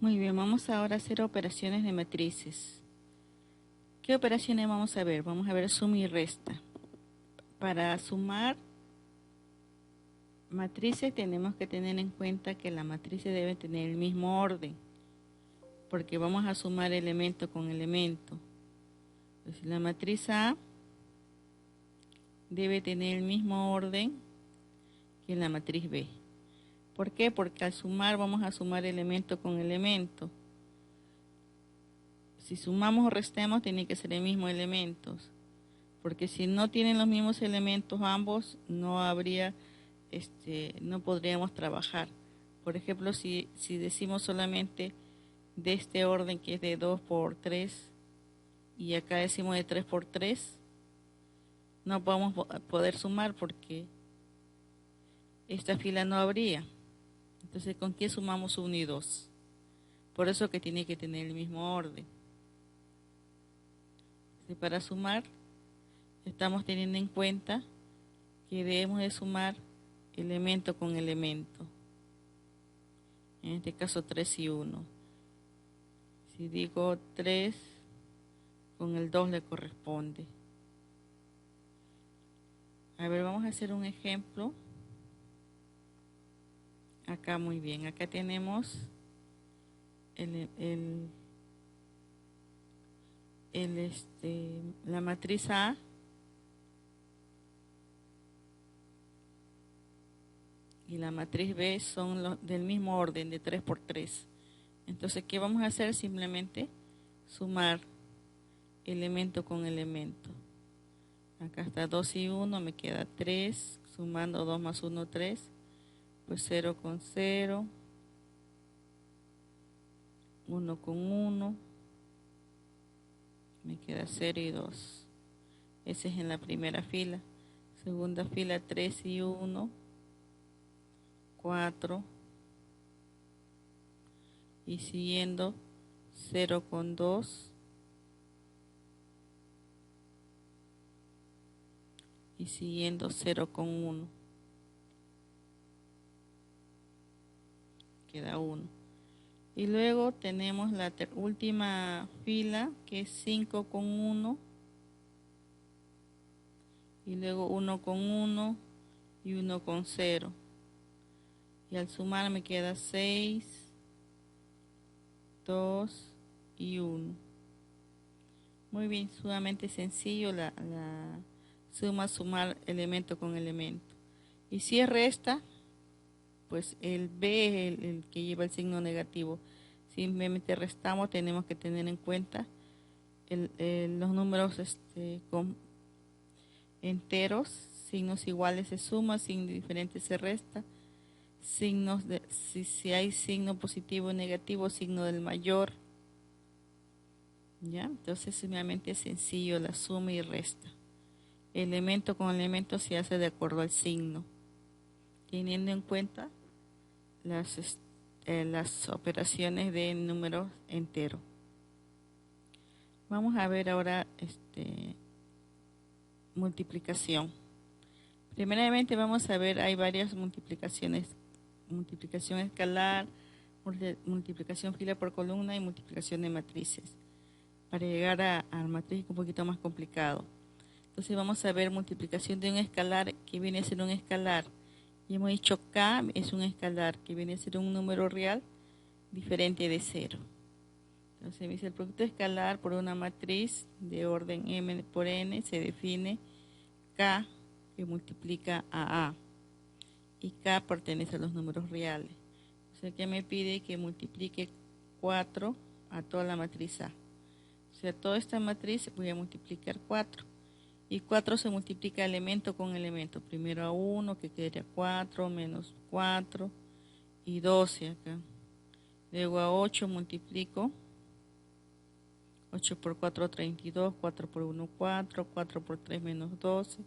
Muy bien, vamos ahora a hacer operaciones de matrices. ¿Qué operaciones vamos a ver? Vamos a ver suma y resta. Para sumar matrices tenemos que tener en cuenta que las matrices deben tener el mismo orden, porque vamos a sumar elemento con elemento. Entonces, la matriz A debe tener el mismo orden que la matriz B. ¿Por qué? Porque al sumar vamos a sumar elemento con elemento. Si sumamos o restamos, tiene que ser el mismo elementos, porque si no tienen los mismos elementos ambos, no podríamos trabajar. Por ejemplo, si decimos solamente de este orden que es de 2 por 3 y acá decimos de 3 por 3, no podemos poder sumar porque esta fila no habría. Entonces, ¿con qué sumamos 1 y 2? Por eso que tiene que tener el mismo orden. Para sumar, estamos teniendo en cuenta que debemos de sumar elemento con elemento. En este caso 3 y 1. Si digo 3, con el 2 le corresponde. A ver, vamos a hacer un ejemplo. Acá muy bien, acá tenemos la matriz A y la matriz B son del mismo orden, de 3 por 3. Entonces, ¿qué vamos a hacer? Simplemente sumar elemento con elemento. Acá está 2 y 1, me queda 3, sumando 2 más 1, 3, pues 0 con 0, 1 con 1, me queda 0 y 2. Ese es en la primera fila. Segunda fila 3 y 1, 4, y siguiendo 0 con 2, y siguiendo 0 con 1, queda 1. Y luego tenemos la última fila que es 5 con 1, y luego 1 con 1 y 1 con 0. Y al sumar me queda 6, 2 y 1. Muy bien, sumamente sencillo la sumar elemento con elemento. Y si es resta, pues el B es el que lleva el signo negativo. Simplemente restamos, tenemos que tener en cuenta los números con enteros, signos iguales se suma, signos diferentes se resta, signos de si hay signo positivo o negativo, signo del mayor. ¿Ya? Entonces simplemente es sencillo la suma y resta. Elemento con elemento se hace de acuerdo al signo, teniendo en cuenta las operaciones de números enteros. Vamos a ver ahora multiplicación. Primeramente vamos a ver, hay varias multiplicaciones: multiplicación escalar, multiplicación fila por columna y multiplicación de matrices. Para llegar a matriz un poquito más complicado. Entonces vamos a ver multiplicación de un escalar, que viene a ser un escalar. Y hemos dicho K es un escalar, que viene a ser un número real diferente de 0. Entonces me dice el producto escalar por una matriz de orden M por N se define K, que multiplica a A. Y K pertenece a los números reales. O sea que me pide que multiplique 4 a toda la matriz A. O sea, toda esta matriz voy a multiplicar 4. Y 4 se multiplica elemento con elemento. Primero a 1, que quedaría 4, menos 4, y 12 acá. Luego a 8 multiplico. 8 por 4, 32. 4 por 1, 4. 4 por 3, menos 12.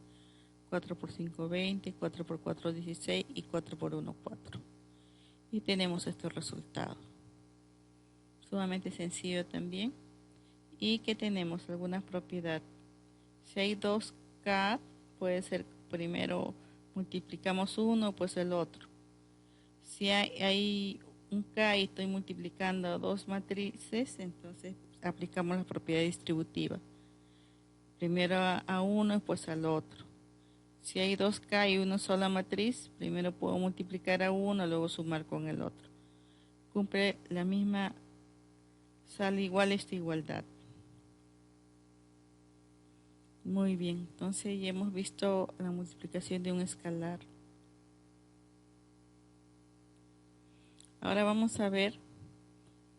4 por 5, 20. 4 por 4, 16. Y 4 por 1, 4. Y tenemos estos resultados. Sumamente sencillo también. Y que tenemos algunas propiedades. Si hay 2K, puede ser primero multiplicamos uno, pues el otro. Si hay un K y estoy multiplicando dos matrices, entonces aplicamos la propiedad distributiva. Primero a uno y después al otro. Si hay 2K y una sola matriz, primero puedo multiplicar a uno, luego sumar con el otro. Cumple la misma, sale igual esta igualdad. Muy bien, entonces ya hemos visto la multiplicación de un escalar. Ahora vamos a ver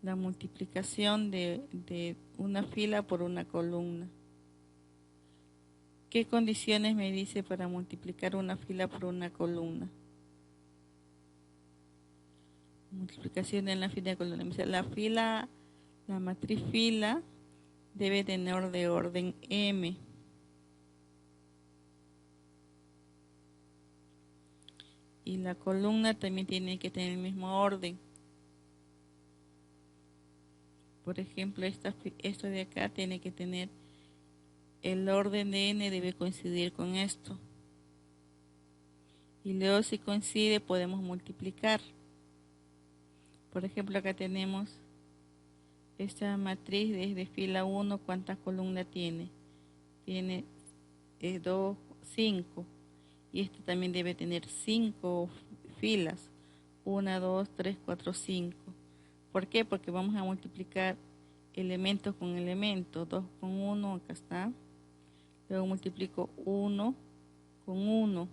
la multiplicación de una fila por una columna. ¿Qué condiciones me dice para multiplicar una fila por una columna? Multiplicación en la fila de columna. Me dice, la matriz fila debe tener de orden M. Y la columna también tiene que tener el mismo orden. Por ejemplo, esto de acá tiene que tener el orden de n debe coincidir con esto. Y luego si coincide podemos multiplicar. Por ejemplo, acá tenemos esta matriz desde fila 1, ¿cuántas columnas tiene? Tiene 2, 5. Y este también debe tener 5 filas. 1, 2, 3, 4, 5. ¿Por qué? Porque vamos a multiplicar elementos con elementos. 2 con 1, acá está. Luego multiplico 1 con 1.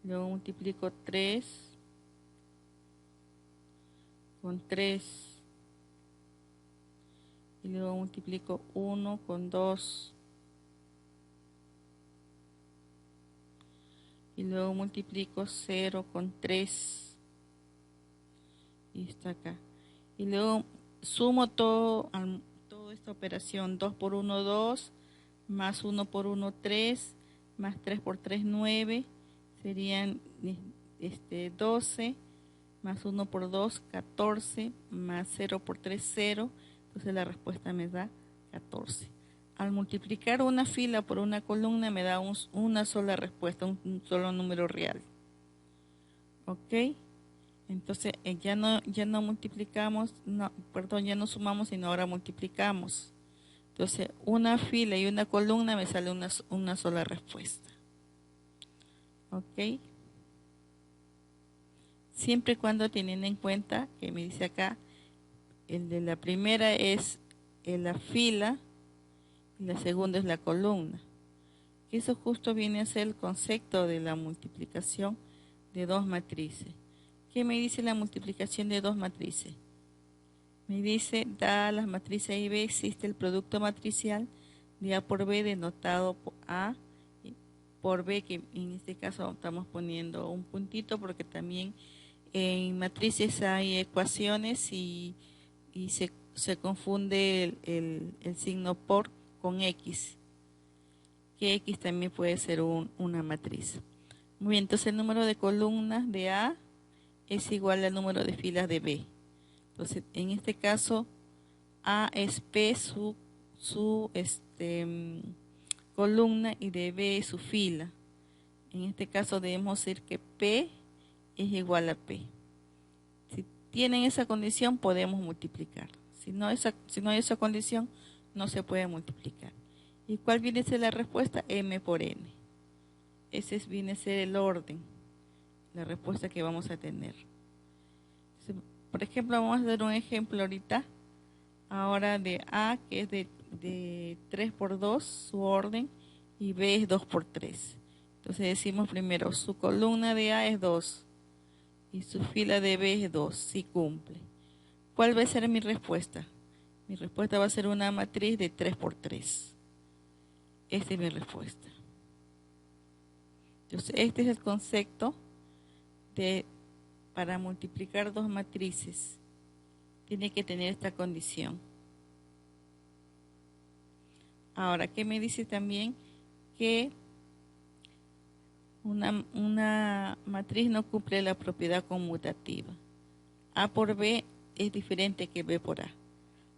Luego multiplico 3 con 3. Y luego multiplico 1 con 2. Y luego multiplico 0 con 3. Y está acá. Y luego sumo toda esta operación. 2 por 1, 2. Más 1 por 1, 3. Más 3 por 3, 9. Serían 12. Más 1 por 2, 14. Más 0 por 3, 0. Entonces la respuesta me da 14. Al multiplicar una fila por una columna me da una sola respuesta, un solo número real. ¿Ok? Entonces ya no multiplicamos, ya no sumamos, sino ahora multiplicamos. Entonces una fila y una columna me sale una sola respuesta. ¿Ok? Siempre y cuando teniendo en cuenta que me dice acá, el de la primera es la fila y la segunda es la columna. Eso justo viene a ser el concepto de la multiplicación de dos matrices. ¿Qué me dice la multiplicación de dos matrices? Me dice, dadas las matrices A y B, existe el producto matricial de A por B denotado por A por B, que en este caso estamos poniendo un puntito porque también en matrices hay ecuaciones y se confunde el signo por con X, que X también puede ser una matriz. Muy bien, entonces el número de columnas de A es igual al número de filas de B. Entonces, en este caso, A es P su columna y de B es su fila. En este caso debemos decir que P es igual a P. Si tienen esa condición, podemos multiplicar. Si no hay esa condición, no se puede multiplicar. ¿Y cuál viene a ser la respuesta? M por N. Ese viene a ser el orden, la respuesta que vamos a tener. Entonces, por ejemplo, vamos a hacer un ejemplo ahorita. Ahora de A, que es de 3 por 2, su orden, y B es 2 por 3. Entonces decimos primero, su columna de A es 2 y su fila de B es 2, sí cumple. ¿Cuál va a ser mi respuesta? Mi respuesta va a ser una matriz de 3 por 3. Esta es mi respuesta. Entonces, este es el concepto para multiplicar dos matrices. Tiene que tener esta condición. Ahora, ¿qué me dice también? Que una matriz no cumple la propiedad conmutativa. A por B es diferente que B por A.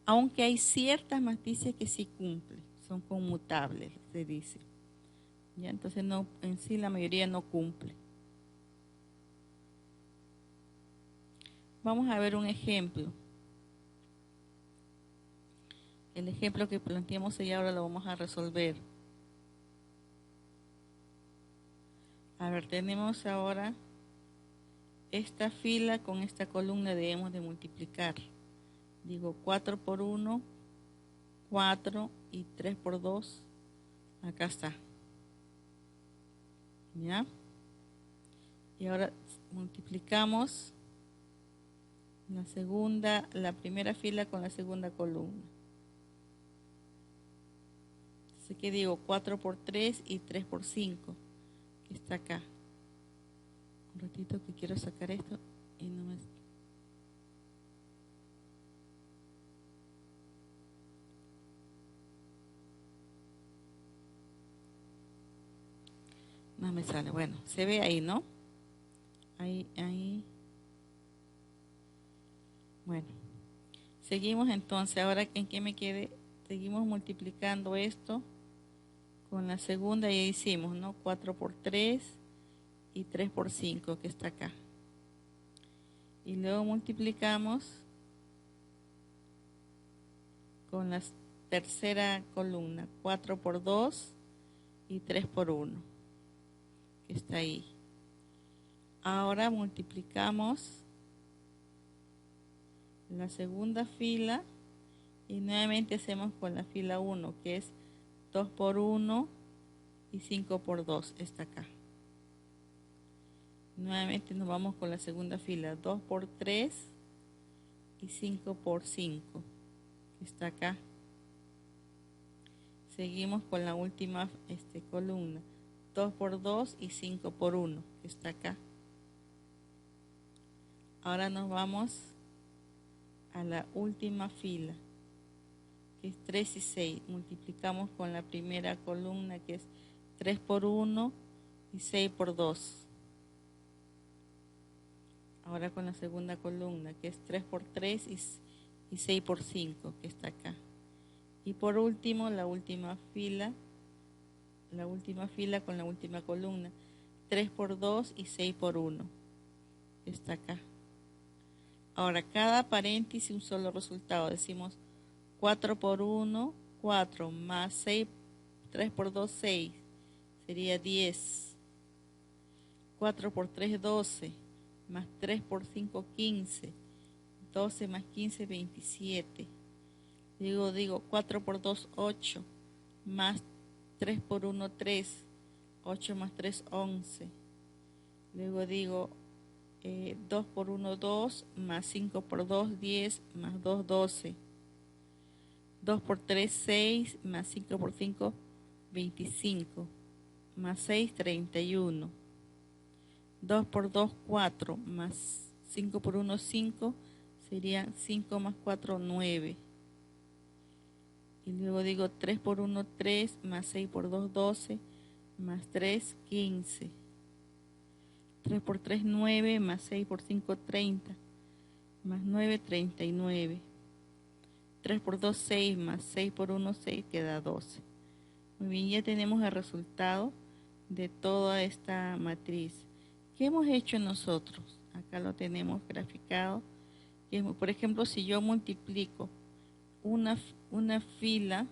Aunque hay ciertas matrices que sí cumplen, son conmutables, se dice. ¿Ya? Entonces, no, en sí la mayoría no cumple. Vamos a ver un ejemplo. El ejemplo que planteamos y ahora lo vamos a resolver. A ver, tenemos ahora esta fila con esta columna, debemos de multiplicar. Digo 4 por 1, 4 y 3 por 2, acá está. ¿Ya? Y ahora multiplicamos la primera fila con la segunda columna. Así que digo 4 por 3 y 3 por 5, que está acá. Un ratito que quiero sacar esto y no me... No me sale. Bueno, se ve ahí, ¿no? Ahí. Bueno, seguimos entonces. Ahora, ¿en qué me quedé? Seguimos multiplicando esto con la segunda. Ya hicimos, ¿no? 4 por 3 y 3 por 5, que está acá. Y luego multiplicamos con la tercera columna. 4 por 2 y 3 por 1, que está ahí. Ahora multiplicamos la segunda fila y nuevamente hacemos con la fila 1, que es 2 por 1 y 5 por 2, está acá. Nuevamente nos vamos con la segunda fila, 2 por 3 y 5 por 5, que está acá. Seguimos con la última columna, 2 por 2 y 5 por 1, que está acá. Ahora nos vamos a la última fila, que es 3 y 6. Multiplicamos con la primera columna, que es 3 por 1 y 6 por 2. Ahora con la segunda columna, que es 3 por 3 y 6 por 5, que está acá. Y por último, la última fila con la última columna, 3 por 2 y 6 por 1, que está acá. Ahora, cada paréntesis un solo resultado. Decimos 4 por 1, 4, más 6, 3 por 2, 6, sería 10. 4 por 3, 12, más 3 por 5, 15. 12 más 15, 27. Digo 4 por 2, 8, más 3 por 1, 3. 8 más 3, 11. Luego digo 2 por 1, 2, más 5 por 2, 10, más 2, 12. 2 por 3, 6, más 5 por 5, 25, más 6, 31. 2 por 2, 4, más 5 por 1, 5, serían 5 más 4, 9. Y luego digo 3 por 1, 3, más 6 por 2, 12, más 3, 15. 3 por 3, 9, más 6 por 5, 30, más 9, 39. 3 por 2, 6, más 6 por 1, 6, queda 12. Muy bien, ya tenemos el resultado de toda esta matriz. ¿Qué hemos hecho nosotros? Acá lo tenemos graficado. Por ejemplo, si yo multiplico una fila,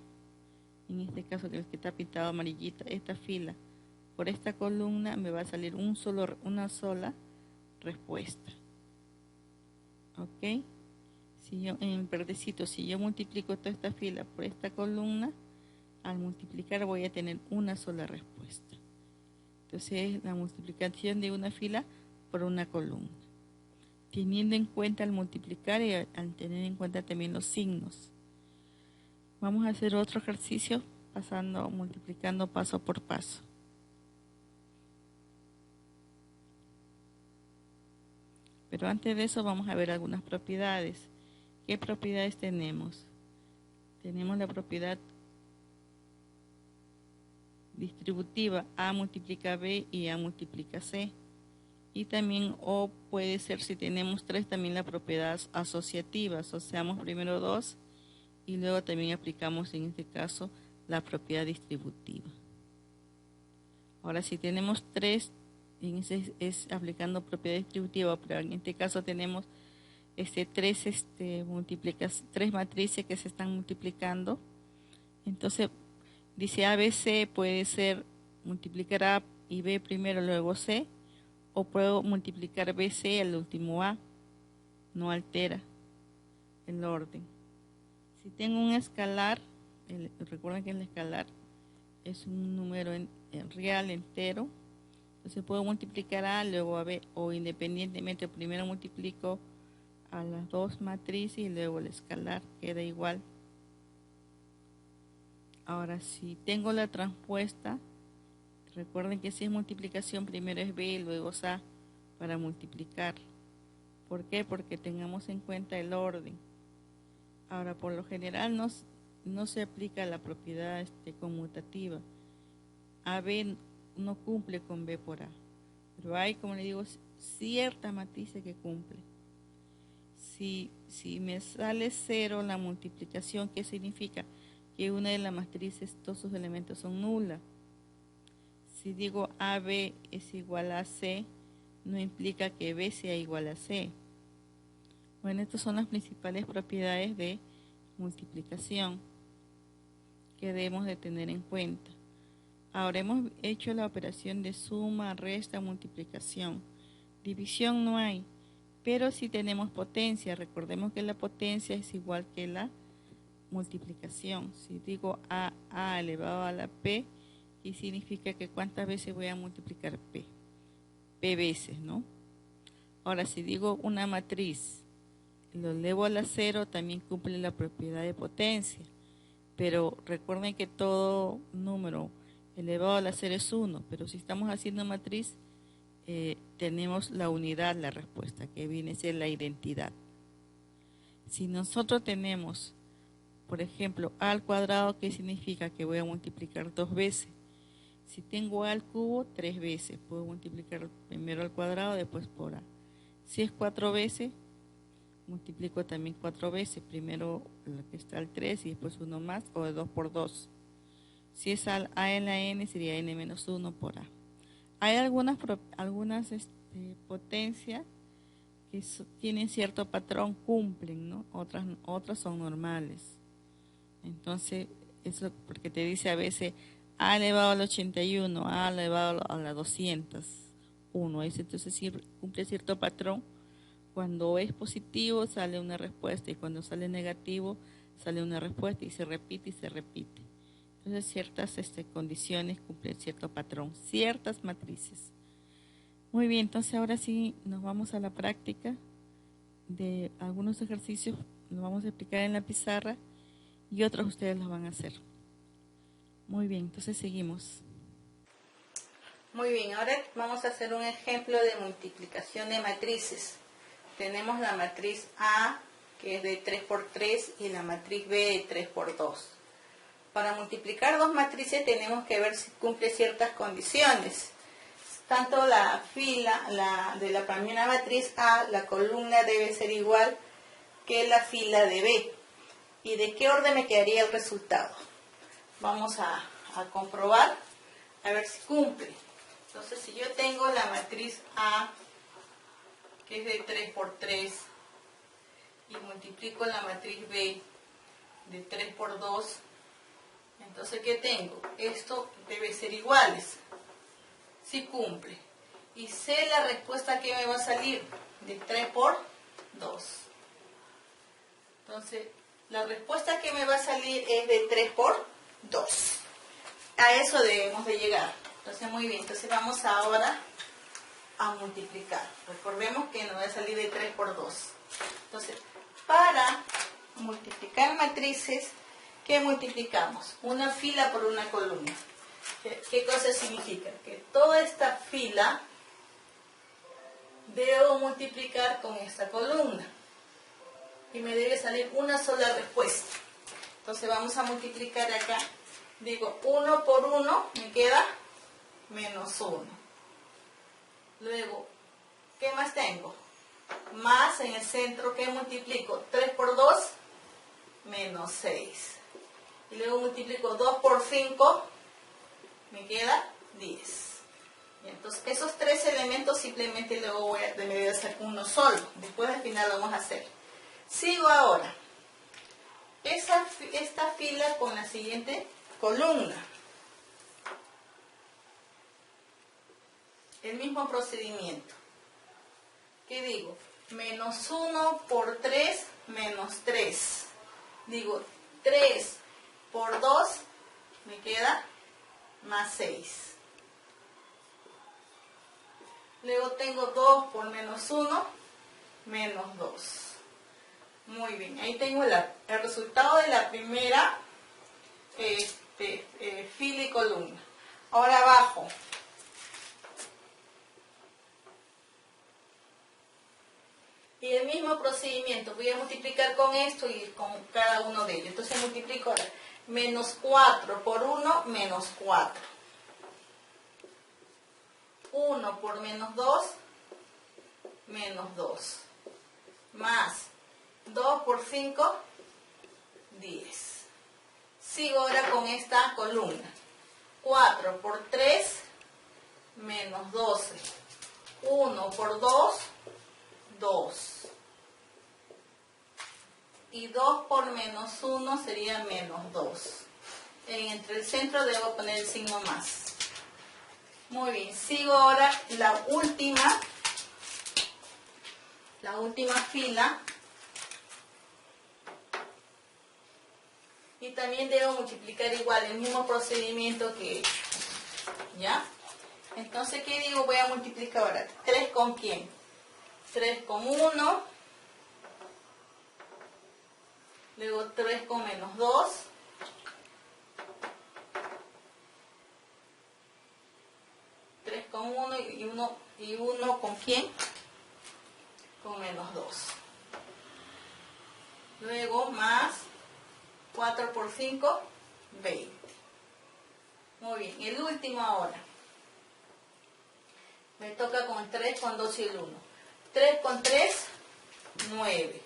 en este caso que está pintado amarillita, esta fila, por esta columna me va a salir una sola respuesta. ¿Ok? En verdecito, si yo multiplico toda esta fila por esta columna, al multiplicar voy a tener una sola respuesta. Entonces es la multiplicación de una fila por una columna, teniendo en cuenta al multiplicar y al tener en cuenta también los signos. Vamos a hacer otro ejercicio multiplicando paso por paso. Pero antes de eso vamos a ver algunas propiedades. ¿Qué propiedades tenemos? Tenemos la propiedad distributiva, A multiplica B y A multiplica C. Y también, o puede ser, si tenemos 3, también la propiedad asociativa. Asociamos primero 2 y luego también aplicamos en este caso la propiedad distributiva. Ahora, si tenemos 3, es aplicando propiedad distributiva, pero en este caso tenemos tres matrices que se están multiplicando. Entonces dice ABC puede ser multiplicar A y B primero, luego C, o puedo multiplicar BC al último A. No altera el orden. Si tengo un escalar, recuerden que el escalar es un número real entero, entonces puedo multiplicar A, luego a B, o independientemente, primero multiplico a las dos matrices y luego el escalar queda igual. Ahora, si tengo la transpuesta, recuerden que si es multiplicación, primero es B y luego es A para multiplicar. ¿Por qué? Porque tengamos en cuenta el orden. Ahora, por lo general no se aplica la propiedad conmutativa. AB no cumple con B por A, pero hay, como le digo, cierta matriz que cumple. Si me sale 0 la multiplicación, ¿qué significa? Que una de las matrices, todos sus elementos son nulas. Si digo AB es igual a C, no implica que B sea igual a C. Bueno, estas son las principales propiedades de multiplicación que debemos de tener en cuenta. Ahora hemos hecho la operación de suma, resta, multiplicación. División no hay, pero sí tenemos potencia. Recordemos que la potencia es igual que la multiplicación. Si digo A elevado a la P, y significa que cuántas veces voy a multiplicar P. P veces, ¿no? Ahora, si digo una matriz, lo elevo a la 0, también cumple la propiedad de potencia. Pero recuerden que todo número elevado a la 0 es 1, pero si estamos haciendo matriz, tenemos la unidad, la respuesta, que viene a ser la identidad. Si nosotros tenemos, por ejemplo, A al cuadrado, ¿qué significa? Que voy a multiplicar 2 veces. Si tengo A al cubo, 3 veces. Puedo multiplicar primero al cuadrado, después por A. Si es 4 veces, multiplico también 4 veces. Primero lo que está al 3 y después 1 más, o de 2 por 2. Si es al A en la N, sería N menos 1 por A. Hay algunas potencias que tienen cierto patrón, cumplen, ¿no? Otras son normales. Entonces, eso porque te dice a veces A elevado al 81, A elevado a la 201. Entonces sí cumple cierto patrón. Cuando es positivo sale una respuesta y cuando sale negativo sale una respuesta y se repite y se repite. Entonces ciertas condiciones cumplen cierto patrón, ciertas matrices. Muy bien, entonces ahora sí nos vamos a la práctica de algunos ejercicios, los vamos a explicar en la pizarra y otros ustedes los van a hacer. Muy bien, entonces seguimos. Muy bien, ahora vamos a hacer un ejemplo de multiplicación de matrices. Tenemos la matriz A, que es de 3 por 3, y la matriz B de 3 por 2. Para multiplicar dos matrices tenemos que ver si cumple ciertas condiciones. Tanto la fila de la primera matriz A, la columna debe ser igual que la fila de B. ¿Y de qué orden me quedaría el resultado? Vamos a comprobar, a ver si cumple. Entonces, si yo tengo la matriz A, que es de 3 por 3, y multiplico la matriz B de 3 por 2, entonces, ¿qué tengo? Esto debe ser iguales. Si cumple. Y sé la respuesta que me va a salir de 3 por 2. Entonces, la respuesta que me va a salir es de 3 por 2. A eso debemos de llegar. Entonces, muy bien. Entonces, vamos ahora a multiplicar. Recordemos que nos va a salir de 3 por 2. Entonces, para multiplicar matrices, ¿qué multiplicamos? Una fila por una columna. ¿Qué cosa significa? Que toda esta fila debo multiplicar con esta columna. Y me debe salir una sola respuesta. Entonces vamos a multiplicar acá. Digo, 1 por 1 me queda menos 1. Luego, ¿qué más tengo? Más en el centro, ¿qué multiplico? 3 por 2, menos 6. Y luego multiplico 2 por 5, me queda 10. Entonces, esos tres elementos simplemente luego me voy a hacer uno solo. Después al final lo vamos a hacer. Sigo ahora. Esta fila con la siguiente columna. El mismo procedimiento. ¿Qué digo? Menos 1 por 3 menos 3. Digo 3 por 2 me queda más 6. Luego tengo 2 por menos 1 menos 2. Muy bien, ahí tengo el resultado de la primera fila y columna. Ahora abajo. Y el mismo procedimiento, voy a multiplicar con esto y con cada uno de ellos. Entonces multiplico ahora. Menos 4 por 1, menos 4. 1 por menos 2, menos 2. Más 2 por 5, 10. Sigo ahora con esta columna. 4 por 3, menos 12. 1 por 2, 2. Y 2 por menos 1 sería menos 2. Entre el centro debo poner el signo más. Muy bien, sigo ahora la última fila. Y también debo multiplicar igual, el mismo procedimiento que he hecho. ¿Ya? Entonces, ¿qué digo? Voy a multiplicar ahora. ¿3 con quién? 3 con 1. Luego 3 con menos 2. 3 con 1 y 1 con quién? Con menos 2. Luego más 4 por 5, 20. Muy bien, el último ahora. Me toca con el 3, con 2 y el 1. 3 con 3, 9.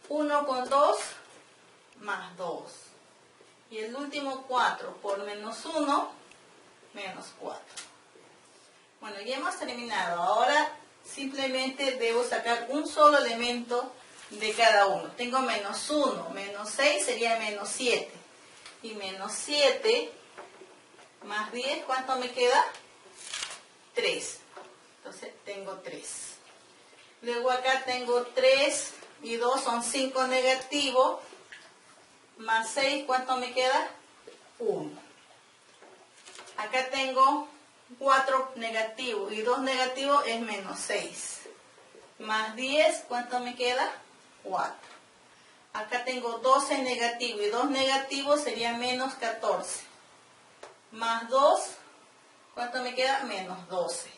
1 con 2, más 2. Y el último 4 por menos 1, menos 4. Bueno, ya hemos terminado. Ahora simplemente debo sacar un solo elemento de cada uno. Tengo menos 1, menos 6 sería menos 7. Y menos 7 más 10, ¿cuánto me queda? 3. Entonces tengo 3. Luego acá tengo 3 y 2 son 5 negativos. Más 6, ¿cuánto me queda? 1. Acá tengo 4 negativos y 2 negativos es menos 6. Más 10, ¿cuánto me queda? 4. Acá tengo 12 negativos y 2 negativos sería menos 14. Más 2, ¿cuánto me queda? Menos 12.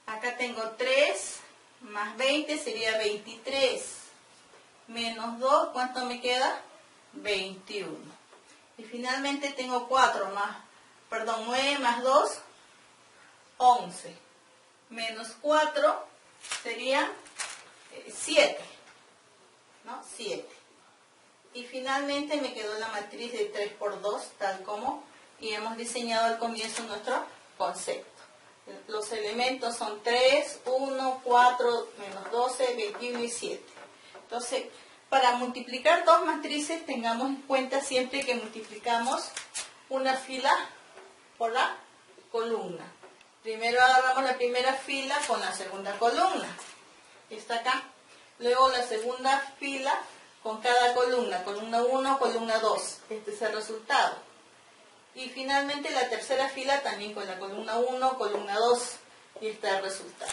Acá tengo 3 más 20 sería 23. Menos 2, ¿cuánto me queda? 21. Y finalmente tengo 9 más 2, 11. Menos 4 sería 7. ¿No? 7. Y finalmente me quedó la matriz de 3 por 2, tal como y hemos diseñado al comienzo nuestro concepto. Los elementos son 3, 1, 4, menos 12, 21 y 7. Entonces, para multiplicar dos matrices, tengamos en cuenta siempre que multiplicamos una fila por la columna. Primero agarramos la primera fila con la segunda columna. Está acá. Luego la segunda fila con cada columna. Columna 1, columna 2. Este es el resultado. Y finalmente la tercera fila también con la columna 1, columna 2. Y está el resultado.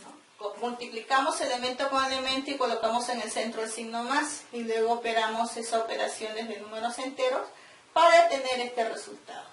¿No? Multiplicamos elemento con elemento y colocamos en el centro el signo más. Y luego operamos esas operaciones de números enteros para tener este resultado.